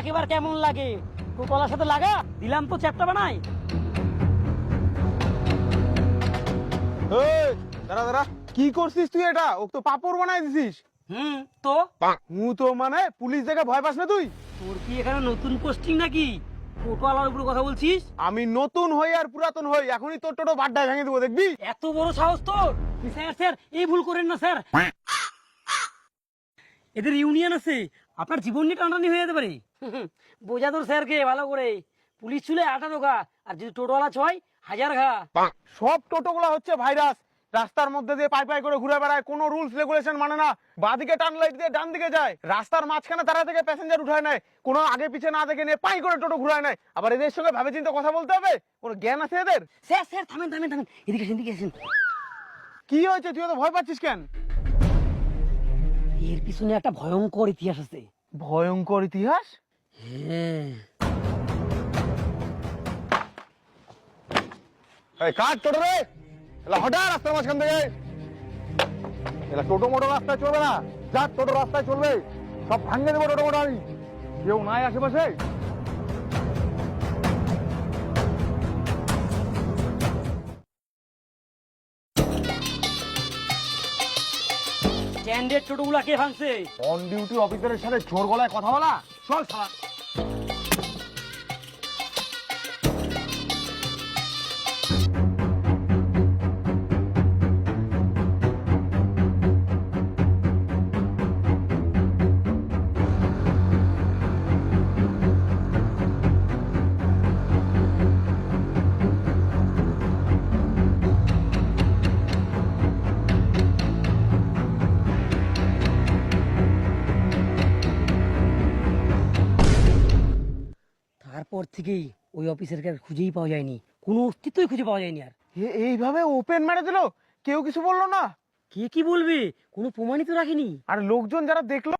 দেখ এবার কেমন লাগে। টোটোলার সাথে লাগা দিলাম তো চ্যাপটা বানাই। এই দাঁড়া দাঁড়া, কি করছিস তুই? এটা ও তো পাপড় বানাই দিছিস। তো হু তো মানে পুলিশ দেখে ভয় পাস না তুই? তোর কি এখানে নতুন পোস্টিং নাকি? টোটোওয়ালার উপরে কথা বলছিস? আমি নতুন হই আর পুরাতন হই, এখনই তোর টোটো বাড্ডায় ভেঙে দেবো, দেখবি? এত বড় সাহস তোর? স্যার স্যার এই ভুল করেন না স্যার, এদের ইউনিয়ন আছে, আপনার জীবন নিয়ে টানাটানি হয়ে যেতে পারে। বোঝা তোর স্যারকে ভালো করে, পুলিশ চুলে 18 ঘা আর যদি টোটোওয়ালা 6,000 ঘা। সব টোটোগুলো হচ্ছে ভাইরাস, রাস্তার মধ্যে দিয়ে পাই পাই করে ঘুরে বেড়ায়, কোনো রুলস রেগুলেশন মানে না, বাঁদিকে টার্ন লাইট দিয়ে ডান দিকে যায়, রাস্তার মাঝখানে তারা থেকে প্যাসেঞ্জার উঠায় নেয়, কোনো আগে পিছে না দেখে নিয়ে পাই করে টোটো ঘুরায় নেয়। আবার এদের সঙ্গে ভাবে চিন্তে কথা বলতে হবে, কোনো জ্ঞান আছে এদের? স্যার স্যার থামেন থামেন থামেন, এদিকে আসেন এদিকে আসেন। কি হয়েছে, তুই তো ভয় পাচ্ছিস কেন? এর পিছনে একটা ভয়ঙ্কর ইতিহাস আছে। ভয়ঙ্কর ইতিহাস? হ্যাঁ, এই কাট টোটো রে, এলা হটা রাস্তার মাঝখান থেকে, এলা টোটো মোটো রাস্তায় চলবে না, যা টোটো রাস্তায় চলবে সব ভাঙে দেবো টোটো মোটো আমি, কেউ নাই আশেপাশে। স্ট্যান্ডার্ড টোটোগুলা কে ভাঙছে? অন ডিউটি অফিসারের সাথে জোর গলায় কথা বলা, চল শালা। তারপর থেকেই ওই অফিসারকে আর খুঁজেই পাওয়া যায়নি, কোনো অস্তিত্বই খুঁজে পাওয়া যায়নি আর। এইভাবে ওপেন মেরে দিল, কেউ কিছু বললো না? কে কি বলবে, কোনো প্রমাণিত রাখেনি। আর লোকজন যারা দেখলো